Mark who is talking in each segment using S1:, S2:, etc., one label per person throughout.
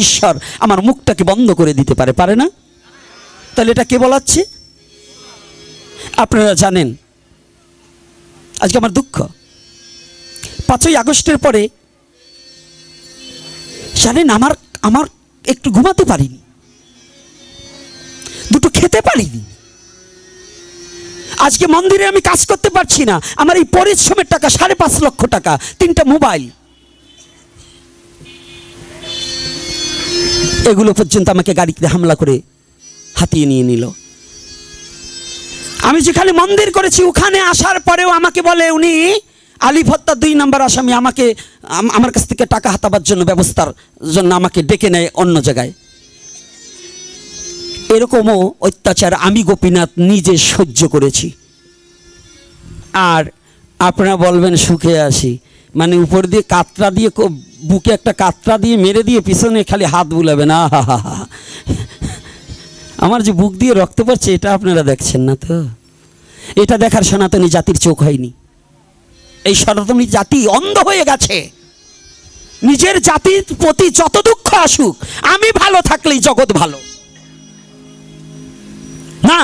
S1: ঈশ্বর আমার মুখটাকে বন্ধ করে দিতে পারে, পারে না? তাহলে এটা কে বলাচ্ছে? আপনারা জানেন আজকে আমার দুঃখ, 5ই আগস্টের পরে জানেন আমার একটু ঘুমাতে পারিনি, দুটো খেতে পারিনি। আজকে মন্দিরে আমি কাজ করতে পারছি না, আমার এই পরিশ্রমের টাকা 5.5 লক্ষ টাকা, 3টা মোবাইল, এগুলো পর্যন্ত আমাকে গাড়িতে হামলা করে হাতিয়ে নিয়ে নিল। আমি যেখানে মন্দির করেছি ওখানে আসার পরেও আমাকে বলে উনি আলিফ হত্যা 2 নম্বর আসামি, আমাকে আমার কাছ থেকে টাকা হাতাবার জন্য ব্যবস্থার জন্য আমাকে ডেকে নেয় অন্য জায়গায়। এরকমও অত্যাচার আমি গোপীনাথ নিজে সহ্য করেছি। আর আপনারা বলবেন সুখে আছি, মানে উপর দিয়ে কাতরা দিয়ে বুকে একটা কাতরা দিয়ে মেরে দিয়ে পিছনে খালি হাত বুলাবেন। আহা, আমার যে বুক দিয়ে রক্ত পড়ছে এটা আপনারা দেখছেন না তো? এটা দেখার সনাতনী জাতির চোখ হয়নি। এই সনাতনী জাতি অন্ধ হয়ে গেছে। নিজের জাতির প্রতি যত দুঃখ আসুক, আমি ভালো থাকলেই জগৎ ভালো না।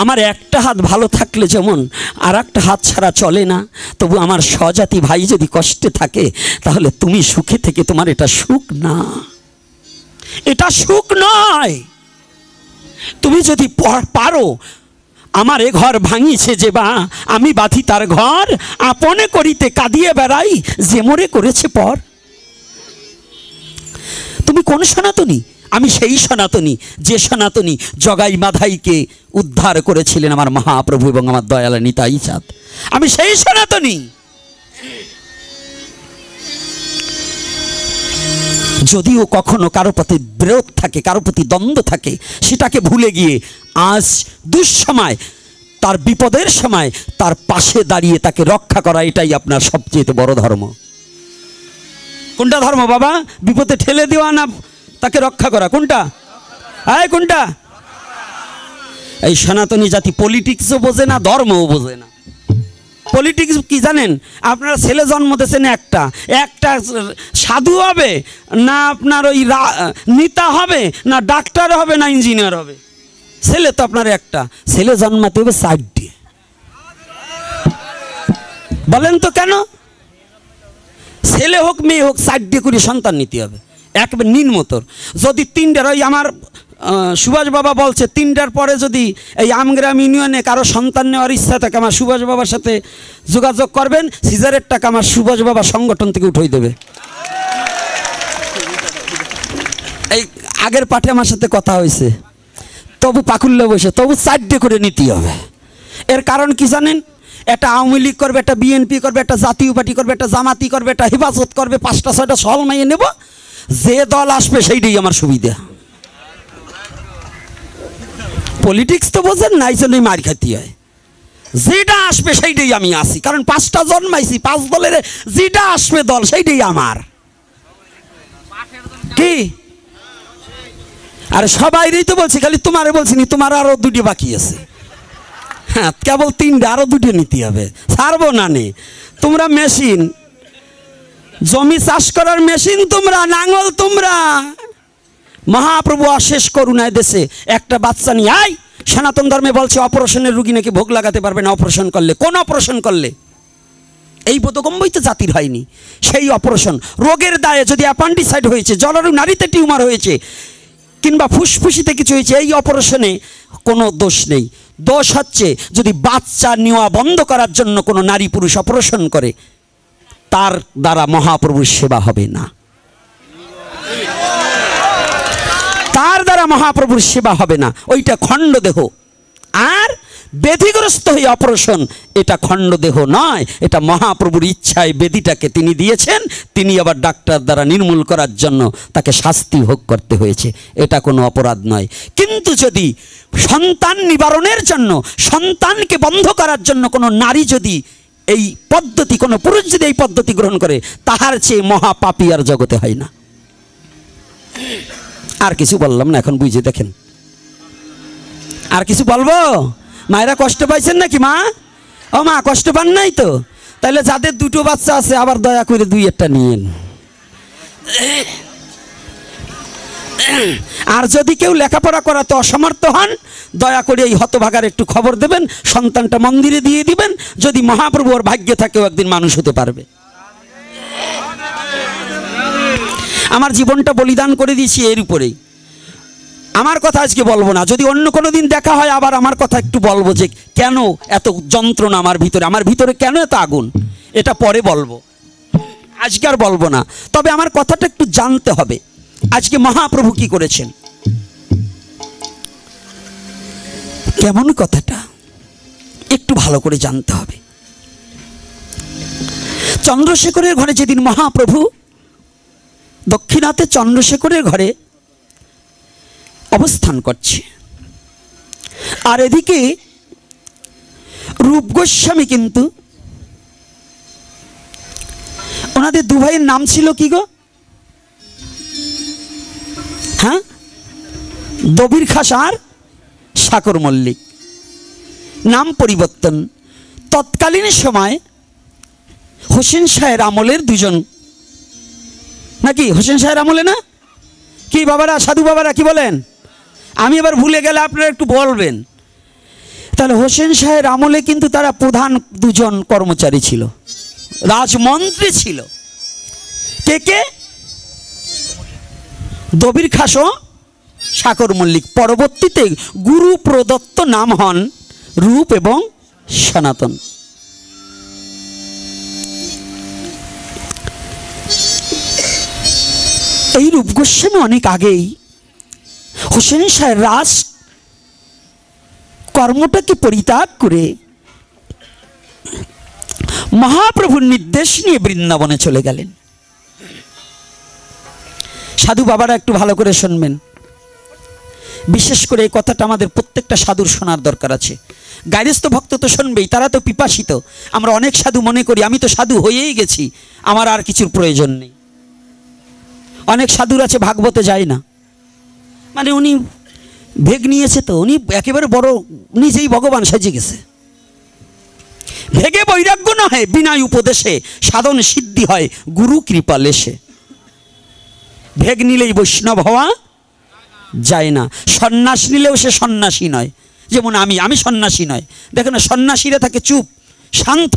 S1: আমার একটা হাত ভালো থাকলে যেমন আর একটা হাত ছাড়া চলে না, তবু আমার স্বজাতি ভাই যদি কষ্টে থাকে তাহলে তুমি সুখে থেকে তোমার এটা সুখ না, এটা সুখ নয়। তুমি যদি পারো, আমার এ ঘর ভাঙিছে যে বা আমি বাঁধি তার ঘর, আপনে করিতে কাঁদিয়ে বেড়াই যে মোরে করেছে পর। তুমি কোন সনাতনী? আমি সেই সনাতনী যে সনাতনী জগাই মাধাইকে উদ্ধার করেছিলেন আমার মহাপ্রভু এবং আমার দয়াল নিতাই চাঁদ। আমি সেই সনাতনী। যদিও কখনো কারো প্রতি বিরোধ থাকে, কারো প্রতি দ্বন্দ্ব থাকে, সেটাকে ভুলে গিয়ে আজ দুঃসময়, তার বিপদের সময় তার পাশে দাঁড়িয়ে তাকে রক্ষা করা, এটাই আপনার সবচেয়ে বড় ধর্ম। কোনটা ধর্ম বাবা? বিপদে ঠেলে দেওয়া না তাকে রক্ষা করা? কোনটা? কোনটা? এই সনাতনী জাতি পলিটিক্সও বোঝে না, ধর্মও বোঝে না। পলিটিক্স কি জানেন? আপনারা ছেলে জন্ম দিয়েছেন একটা সাধু হবে না, আপনার ওই নেতা হবে না, ডাক্তার হবে না, ইঞ্জিনিয়ার হবে। ছেলে তো আপনার একটা, ছেলে জন্মাতে হবে 4টে। বলেন তো কেন? ছেলে হোক মেয়ে হোক 4টে করে সন্তান নিতে হবে, একবার নিম্নতর। যদি 3টার, ওই আমার সুভাষ বাবা বলছে 3টার পরে যদি এই আমগ্রাম ইউনিয়নে কারো সন্তান নেওয়ার ইচ্ছা থাকে আমার সুভাষ বাবার সাথে যোগাযোগ করবেন, সিজারের টাকা আমার সুভাষ বাবা সংগঠন থেকে উঠাই দেবে। এই আগের পাঠে আমার সাথে কথা হয়েছে, তবু পাকুল্লে বসে তবু 4টে করে নিতে হবে। এর কারণ কি জানেন? একটা আওয়ামী লীগ করবে, একটা বিএনপি করবে, একটা জাতীয় পার্টি করবে, একটা জামাতি করবে, একটা হেফাজত করবে, 5টা 6টা সল মাইয়ে নেব, যে দল আসবে সেইটাই আমার সুবিধা। পলিটিক্স তো বোঝেন না, এই জন্যই মার খাইতে হয়। যেটা আসবে সেইটাই আমি আসি, কারণ 5টা জন্মাইছি, 5 দলের যেটা আসবে দল সেইটাই আমার। কি আরে সবাইরই তো বলছি, খালি তোমারে বলছি নি, তোমার আরো 2টি বাকি আছে। হ্যাঁ, কেবল 3টে, আরো 2টে নিতে হবে, ছাড়বো না নে। তোমরা মেশিন, জমি চাষ করার মেশিন তোমরা, নাঙ্গল তোমরা। মহাপ্রভু অশেষ করুণায় দেশে একটা বাচ্চা নিয়ে সনাতন ধর্মে বলছে অপারেশনের রুগী নাকি ভোগ লাগাতে পারবে না অপারেশন করলে। কোন অপারেশন করলে? এই বোধগম্যই তো জাতির হয়নি। সেই অপারেশন রোগের দায়ে যদি অ্যাপেন্ডিসাইড হয়েছে, জরায়ু নারীতে টিউমার হয়েছে, কিংবা ফুসফুসিতে কিছু হয়েছে, এই অপারেশনে কোনো দোষ নেই। দোষ হচ্ছে যদি বাচ্চা নেওয়া বন্ধ করার জন্য কোনো নারী পুরুষ অপারেশন করে, তার দ্বারা মহাপ্রভুর সেবা হবে না, তার দ্বারা মহাপ্রভুর সেবা হবে না। ওইটা খণ্ডদেহ। আর ব্যাধিগ্রস্ত হয়ে অপারেশন, এটা খণ্ডদেহ নয়, এটা মহাপ্রভুর ইচ্ছায় বেদিটাকে তিনি দিয়েছেন, তিনি আবার ডাক্তার দ্বারা নির্মূল করার জন্য তাকে শাস্তি ভোগ করতে হয়েছে, এটা কোনো অপরাধ নয়। কিন্তু যদি সন্তান নিবারণের জন্য, সন্তানকে বন্ধ করার জন্য কোনো নারী যদি এই পদ্ধতি, কোনো পুরুষ যদি এই পদ্ধতি গ্রহণ করে, তাহার চেয়ে মহাপাপী আর জগতে হয় না। আর কিছু বললাম না, এখন বুঝে দেখেন। আর কিছু বলবো? মায়েরা কষ্ট পাইছেন নাকি মা? ও মা, কষ্ট পান নাই তো? তাহলে যাদের 2টো বাচ্চা আছে আবার দয়া করে 2-1টা নিয়েন। আর যদি কেউ লেখাপড়া করাতে অসমর্থ হন, দয়া করে এই হতভাগার একটু খবর দেবেন, সন্তানটা মন্দিরে দিয়ে দিবেন। যদি মহাপ্রভু ওর ভাগ্যে থাকেও একদিন মানুষ হতে পারবে। আমার জীবনটা বলিদান করে দিয়েছি এর উপরেই। আমার কথা আজকে বলবো না, যদি অন্য কোনো দিন দেখা হয় আবার আমার কথা একটু বলবো যে কেন এত যন্ত্রণা আমার ভিতরে কেন এত আগুন, এটা পরে বলবো, আজকে আর বলবো না। তবে আমার কথাটা একটু জানতে হবে, আজকে মহাপ্রভু কি করেছেন, কেমন কথাটা একটু ভালো করে জানতে হবে। চন্দ্রশেখরের ঘরে যেদিন মহাপ্রভু দক্ষিণাতে চন্দ্রশেখরের ঘরে অবস্থান করছে, আর এদিকে রূপ গোস্বামী, কিন্তু ওনাদের দু ভাইয়ের নাম ছিল কি গো? হ্যাঁ, দবির খাস আর সাকর মল্লিক, নাম পরিবর্তন। তৎকালীন সময় হোসেন শাহের আমলের দুজন, নাকি হোসেন শাহের আমলে না কি বাবারা, সাধু বাবারা কি বলেন? আমি এবার ভুলে গেলে আপনারা একটু বলবেন। তাহলে হোসেন শাহের আমলে কিন্তু তারা প্রধান দুজন কর্মচারী ছিল, রাজমন্ত্রী ছিল। কে কে? দবির খাস ও সাকর মল্লিক। পরবর্তীতে গুরু প্রদত্ত নাম হন রূপ এবং সনাতন। এই রূপ গোস্বামী অনেক আগেই হোসেন শাহের রাজ কর্মটাকে পরিত্যাগ করে মহাপ্রভুর নির্দেশ নিয়ে বৃন্দাবনে চলে গেলেন। সাধু বাবারা একটু ভালো করে শুনবেন, বিশেষ করে এই কথাটা আমাদের প্রত্যেকটা সাধুর শোনার দরকার আছে। গায়স্থ ভক্ত তো শুনবেই, তারা তো পিপাসিত। আমরা অনেক সাধু মনে করি আমি তো সাধু হয়েই গেছি, আমার আর কিছুর প্রয়োজন নেই। অনেক সাধুর আছে ভাগবতে যায় না, মানে উনি ভেগ নিয়েছে তো উনি একেবারে বড়, নিজেই ভগবান সেজে গেছে। ভেগে বৈরাগ্য নহে, বিনয় উপদেশে সাধন সিদ্ধি হয় গুরু কৃপা লেশে। ভেগ নিলেই বৈষ্ণব হওয়া যায় না, সন্ন্যাস নিলেও সে সন্ন্যাসী নয়। যেমন আমি সন্ন্যাসী নয়। দেখেন না, সন্ন্যাসীরা থাকে চুপ শান্ত,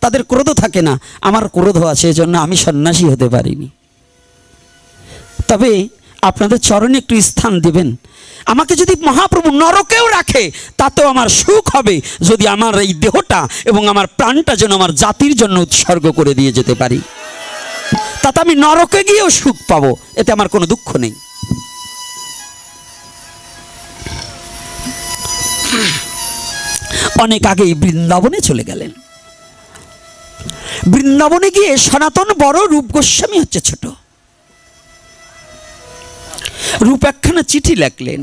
S1: তাদের ক্রোধ থাকে না। আমার ক্রোধ আছে, এজন্য আমি সন্ন্যাসী হতে পারিনি। তবে আপনাদের চরণে একটু স্থান দিবেন। আমাকে যদি মহাপ্রভু নরকেও রাখে তাতেও আমার সুখ হবে, যদি আমার এই দেহটা এবং আমার প্রাণটা যেন আমার জাতির জন্য উৎসর্গ করে দিয়ে যেতে পারি, তাতে আমি নরকে গিয়েও সুখ পাবো, এতে আমার কোনো দুঃখ নেই। অনেক আগেই বৃন্দাবনে চলে গেলেন। বৃন্দাবনে গিয়ে সনাতন বড়, রূপ গোস্বামী হচ্ছে ছোট। রূপ একখানা চিঠি লেখলেন।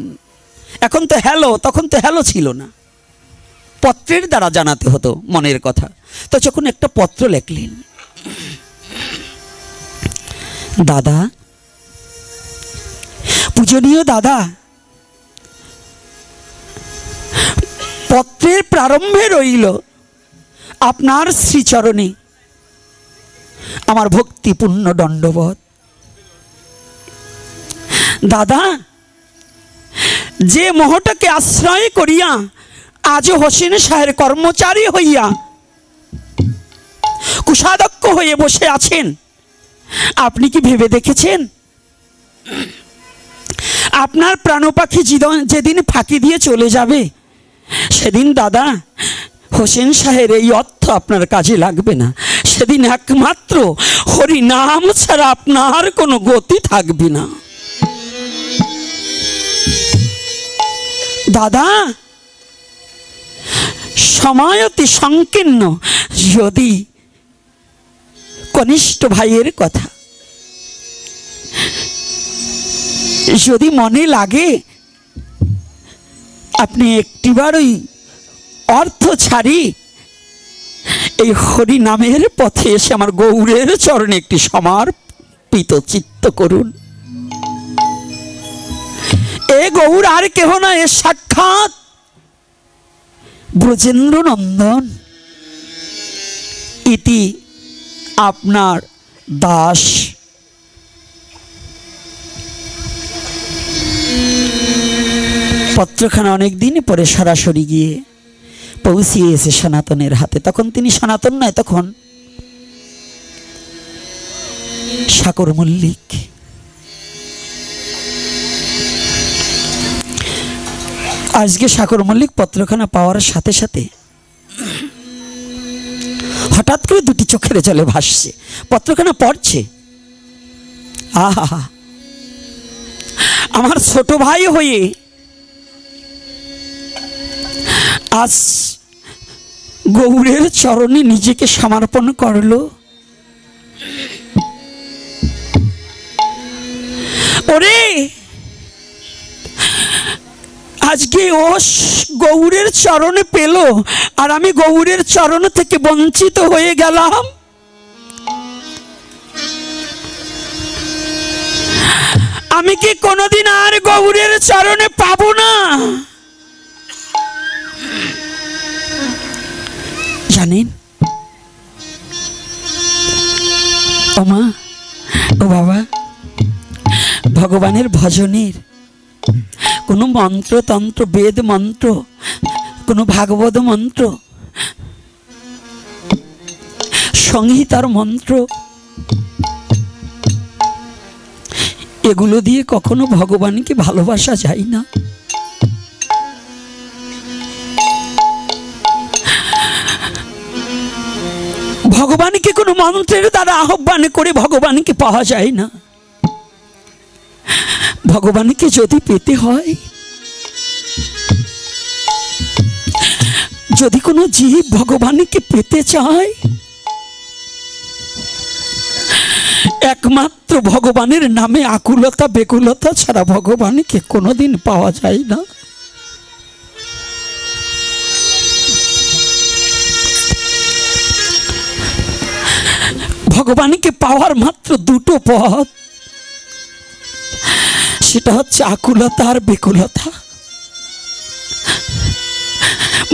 S1: এখন তো হ্যালো, তখন তো হ্যালো ছিল না, পত্রের দ্বারা জানাতে হতো মনের কথা। তো যখন একটা পত্র লেখলেন, দাদা, পূজনীয় দাদা, পত্রের প্রারম্ভে রইল আপনার শ্রীচরণে আমার ভক্তিপূর্ণ দণ্ডবত। দাদা, যে মোহটাকে আশ্রয় করিয়া আজ হোসেন শাহের কর্মচারী হইয়া কুশাধ্যক্ষ হয়ে বসে আছেন, আপনি কি ভেবে দেখেছেন আপনার প্রাণপাখি যেদিন ফাঁকি দিয়ে চলে যাবে, সেদিন দাদা হোসেন শাহের এই অর্থ আপনার কাজে লাগবে না। সেদিন একমাত্র হরি নাম ছাড়া আপনার কোনো গতি থাকবে না। দাদা, সময় অতি সংকীর্ণ, যদি কনিষ্ঠ ভাইয়ের কথা যদি মনে লাগে, আপনি একটিবার ওই অর্থ ছাড়ি এই হরি নামের পথে এসে আমার গৌরের চরণে একটি সমর্পিত চিত্ত করুন। এ গৌর আর কেহ না, এ সাক্ষাৎ ব্রজেন্দ্র নন্দন। ইতি আপনার দাস পত্রখানা অনেক দিন পরে সরাসরি গিয়ে পৌঁছিয়েছে সনাতনের হাতে। তখন তিনি সনাতন নয়, তখন সাকর মল্লিক। আজকে সাকর মল্লিক পত্রখানা পাওয়ার সাথে সাথে হঠাৎ করে দুটি চোখের জলে ভাসছে, পত্রখানা পড়ছে। আহা, আমার ছোট ভাই হয়ে আজ গৌরের চরণে নিজেকে সমর্পণ করলো। ওরে, আজকে ও গৌরের চরণে পেল আর আমি গৌরের চরণ থেকে বঞ্চিত হয়ে গেলাম। আমি কি কোনোদিন আর গৌরের চরণে পাবো না? জানেন ও মা, ও বাবা, ভগবানের ভজনের কোনো মন্ত্রতন্ত্র, বেদ মন্ত্র, কোনো ভাগবত মন্ত্র, সংহিতার মন্ত্র, এগুলো দিয়ে কখনো ভগবানকে ভালোবাসা যায় না। ভগবানকে কোনো মন্ত্রের দ্বারা আহ্বান করে ভগবানকে পাওয়া যায় না। ভগবানকে যদি পেতে হয়, যদি কোনো জীব ভগবানকে পেতে চায়, একমাত্র ভগবানের নামে আকুলতা বেকুলতা ছাড়া ভগবানকে কোনোদিন পাওয়া যায় না। ভগবানকে পাওয়ার মাত্র দুটো পথ, সেটা হচ্ছে আকুলতা আর বেকুলতা।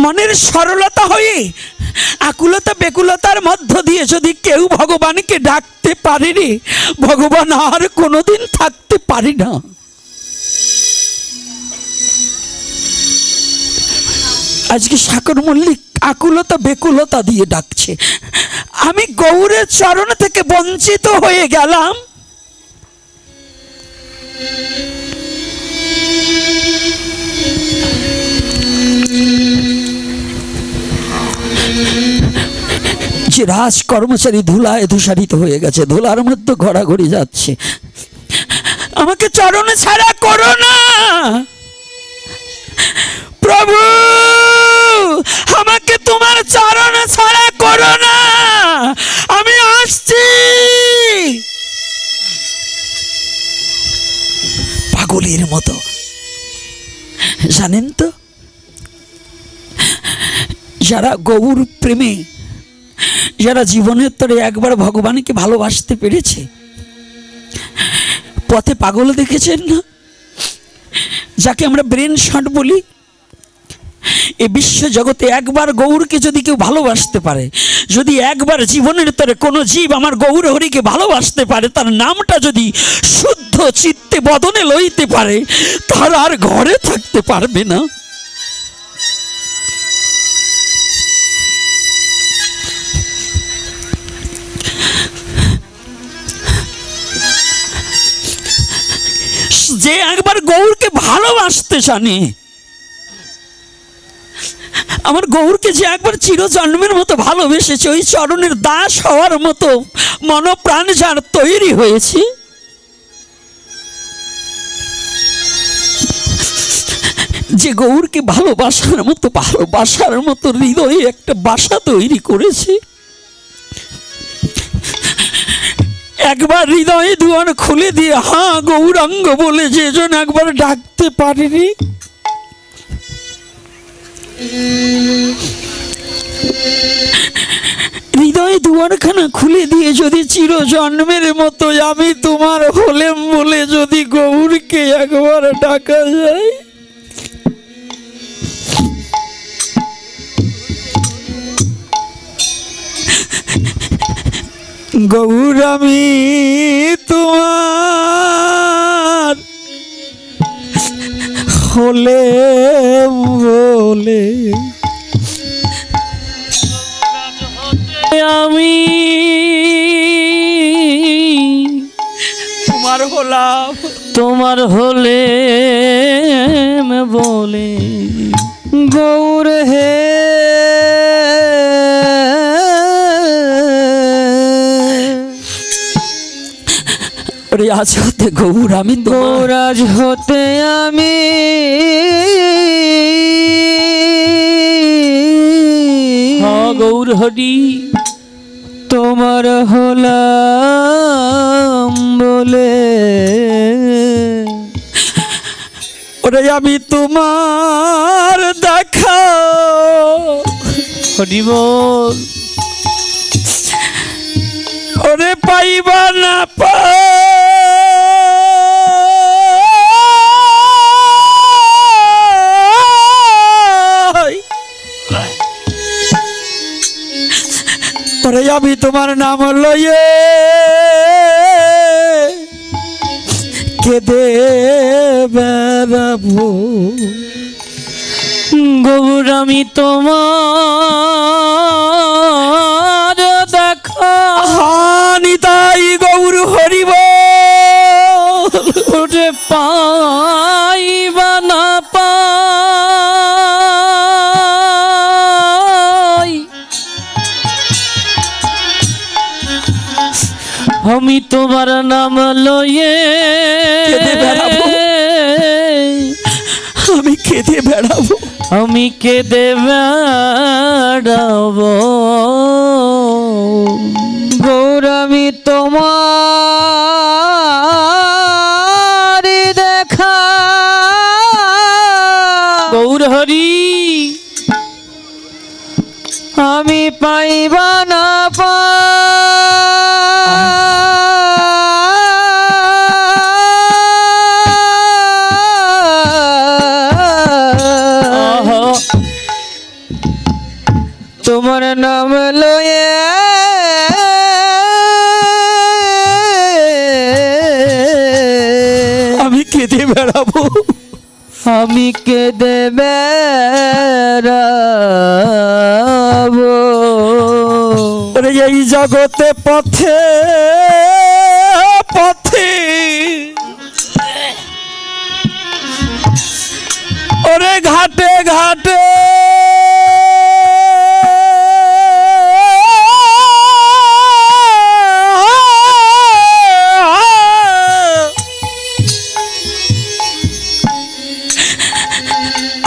S1: মনের সরলতা হয়ে আকুলতা বেকুলতার মধ্য দিয়ে যদি কেউ ভগবানকে ডাকতে পারে রে, ভগবান আর কোনোদিন থাকতে পারি না। আজকে সাকর মল্লিক আকুলতা বেকুলতা দিয়ে ডাকছে, আমি গৌরের চরণ থেকে বঞ্চিত হয়ে গেলাম। যে রাজ কর্মচারী ধুলায় ধূসারিত হয়ে গেছে, ধুলার মধ্যে ঘোরাঘুরি যাচ্ছে, আমাকে চরণ ছাড়া করো না প্রভু, আমাকে তোমার চরণ ছাড়া করো না, আমি আসছি। পাগলের মতো। জানেন তো, যারা গৌর প্রেমে, যারা জীবনের তরে একবার ভগবানকে ভালোবাসতে পেরেছে, পথে পাগল দেখেছেন না, যাকে আমরা ব্রেন শট বলি। এ বিশ্ব জগতে একবার গৌরকে যদি কেউ ভালোবাসতে পারে, যদি একবার জীবনের তরে কোনো জীব আমার গৌর হরিকে ভালোবাসতে পারে, তার নামটা যদি শুদ্ধ চিত্তে বদনে লইতে পারে, তার আর ঘরে থাকতে পারবে না। যে একবার গৌরকে ভালোবাসতে জানে, আমার গৌরকে যে একবার চিরজন্মের মতো ভালোবেসেছে, ওই চরণের দাস হওয়ার মতো মনপ্রাণ যার তৈরি হয়েছে, যে গৌরকে ভালোবাসার মতো হৃদয়ে একটা বাসা তৈরি করেছে, একবার হৃদয়ে দুয়ার খুলে দিয়ে হ্যাঁ গৌরাঙ্গ বলে যেজন একবার ডাকতে পারেনি, হৃদয়ে দুয়ারখানা খুলে দিয়ে যদি চিরজন্মের মতো আমি তোমার হলেম বলে যদি গৌরকে একবার ডাকা যায়, গৌর আমি তোমার হলে বলে
S2: আমি
S1: তোমার হলাম,
S2: তোমার হলে বলে
S3: গৌর হে
S1: ওরে আজ হতে গৌর আমি
S3: গৌর আজ হতে আমি
S2: গৌর হরি
S3: তোমার হলাম বলে
S1: ওরে আমি তোমার দেখা
S2: হরি বল
S1: ওরে পাইবা না ওরে আমি তোমার নাম লইয়ে কেঁদে বেড়াবো
S2: গৌর আমি তোমার দেখা
S1: নিতাই গৌর হরিব
S2: ওরে পাইবা না পাই আমি তোমার নাম লইয়ে
S1: কেঁদে বেড়াবো, আমি কেঁদে বেড়াবো,
S2: আমি কেঁদে বেড়াবো
S3: গৌর আমি তোমার দেখা
S2: গৌর হরি
S3: আমি পাইবা না তোমার নাম লয়ে
S1: আমি কেঁদে বেড়াবো,
S3: আমি কেঁদে বেড়াবো
S1: ওরে এই জগতে পথে পথে ওরে ঘাটে ঘাটে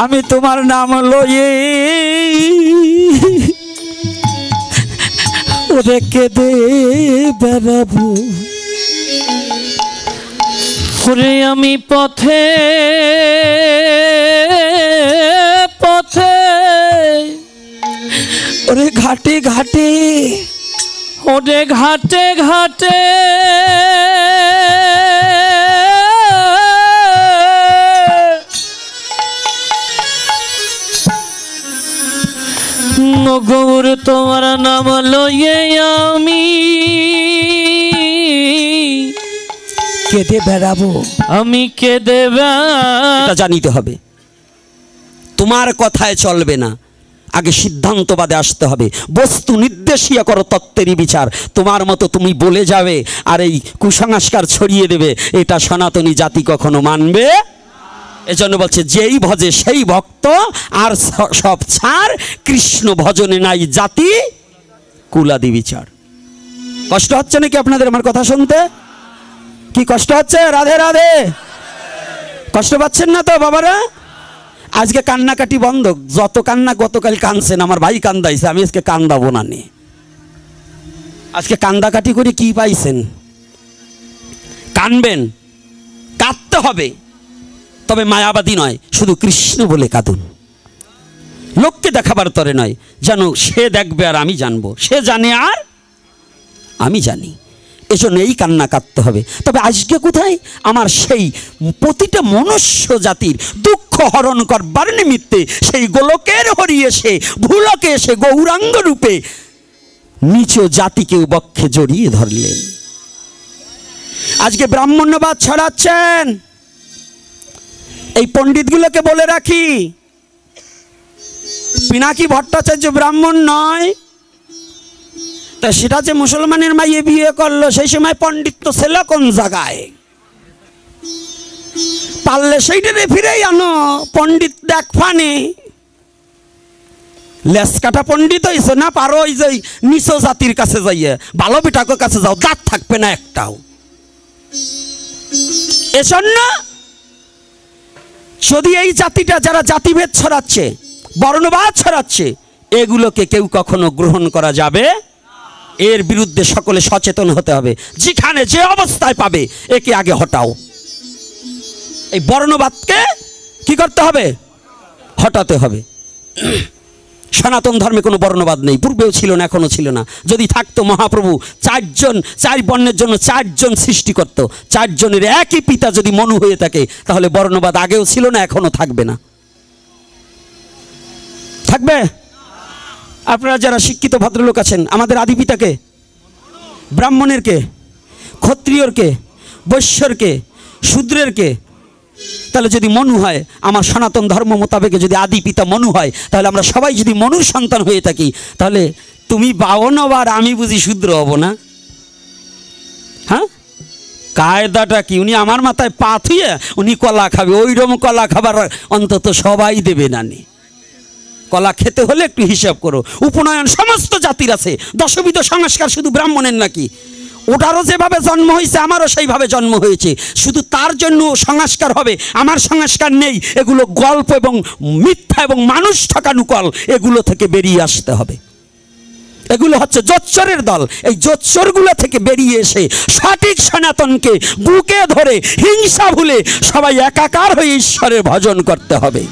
S1: আমি তোমার নাম লইয়ে ওরে কেঁদে বেড়াবো
S2: ওরে আমি পথে পথে
S1: ওরে ঘাটে ঘাটে
S2: ওরে ঘাটে ঘাটে গৌর তোমার নাম লইয়ে আমি
S1: কেঁদে বেড়াবো,
S2: আমি কেঁদে
S1: এটা জানিতে হবে। তোমার কথায় চলবে না, আগে সিদ্ধান্তবাদে আসতে হবে। বস্তু নির্দেশিয়া করো তত্ত্বেরই বিচার। তোমার মতো তুমি বলে যাবে আর এই কুসংস্কার ছড়িয়ে দেবে, এটা সনাতনী জাতি কখনো মানবে। এজন্য বলছে যেই ভজে সেই ভক্ত, আর সব ছাড়, কৃষ্ণ ভজনে নাই জাতি কুলাদি বিচার। কষ্ট হচ্ছে নাকি আপনাদের আমার কথা শুনতে? কি কষ্ট হচ্ছে? রাধে রাধে। কষ্ট পাচ্ছেন না তো বাবারা? আজকে কান্নাকাটি বন্ধ। যত কান্না গতকাল কানছেন, আমার ভাই কান্দাইছে, আমি আজকে কান্দাবো না নে। আজকে কান্দাকাটি করে কি পাইছেন? কানবেন, কাঁদতে হবে, তবে মায়াবাদী নয়, শুধু কৃষ্ণ বলে কাঁদুন। লোককে দেখাবার তরে নয়, যেন সে দেখবে আর আমি জানবো, সে জানে আর আমি জানি। এজন্য এই কান্না কাঁদতে হবে। তবে আজকে কোথায় আমার সেই প্রতিটা মনুষ্য জাতির দুঃখ হরণ করবার নিমিত্তে সেই গোলকের হরি এসে, ভুলকে এসে গৌরাঙ্গ রূপে নিচ জাতিকেও বক্ষে জড়িয়ে ধরলেন। আজকে ব্রাহ্মণ্যবাদ ছড়াচ্ছেন, এই পণ্ডিতগুলোকে বলে রাখি, পিনাকি ভট্টাচার্য ব্রাহ্মণ নয়, তা সেটা যে মুসলমানের মাইয়ে বিয়ে করলো, সেই সময় পণ্ডিত ছিল কোন জায়গায়? পারলে সেইটারে ফিরেই আনো, পণ্ডিত দেখ ফানে লেস কাটা পণ্ডিত হয়েছে না, পারো ওই যে নিচ জাতির কাছে যাইয়ে ভালো বিটাকের কাছে যাও, দাঁত থাকবে না একটাও। এজন্য যদি এই জাতিটা যারা জাতিভেদ ছড়াচ্ছে, বর্ণবাদ ছড়াচ্ছে, এগুলোকে কেউ কখনো গ্রহণ করা যাবে, এর বিরুদ্ধে সকলে সচেতন হতে হবে। যেখানে যে অবস্থায় পাবে একে আগে হটাও। এই বর্ণবাদকে কি করতে হবে? হটাতে হবে। সনাতন ধর্মে কোনো বর্ণবাদ নেই, পূর্বেও ছিল না, এখনো ছিল না। যদি থাকতো, মহাপ্রভু চার বর্ণের জন্য 4 জন সৃষ্টি করত। 4 জনের একই পিতা যদি মনু হয়ে থাকে, তাহলে বর্ণবাদ আগেও ছিল না, এখনো থাকবে না। থাকবে? আপনারা যারা শিক্ষিত ভদ্রলোক আছেন, আমাদের আদি পিতাকে, ব্রাহ্মণের কে, ক্ষত্রিয়র কে, বৈশ্যর কে, শূদ্রের কে? তাহলে যদি মনু হয়, আমার সনাতন ধর্ম মোতাবেক যদি আদি পিতা মনু হয়, তাহলে আমরা সবাই যদি মনুর সন্তান হয়ে থাকি, তাহলে তুমি 52 আর আমি বুঝি শূদ্র হব না? হ্যাঁ, কায়দাটা কি? উনি আমার মাথায় পা থুয়ে উনি কলা খাবে, ওইরকম কলা খাবার অন্তত সবাই দেবে না। কলা খেতে হলে একটু হিসাব করো। উপনয়ন সমস্ত জাতির আছে, দশবিধ সংস্কার শুধু ব্রাহ্মণের নাকি? ওটারও যেভাবে জন্ম হয়েছে, আমারও সেইভাবে জন্ম হয়েছে, শুধু তার জন্য সংস্কার হবে, আমার সংস্কার নেই। এগুলো গল্প এবং মিথ্যা এবং মানুষ ঠকানুকল, এগুলো থেকে বেরিয়ে আসতে হবে। এগুলো হচ্ছে জোচ্চরের দল। এই জোচ্চরগুলো থেকে বেরিয়ে এসে সঠিক সনাতনকে বুকে ধরে হিংসা ভুলে সবাই একাকার হয়ে ঈশ্বরের ভজন করতে হবে।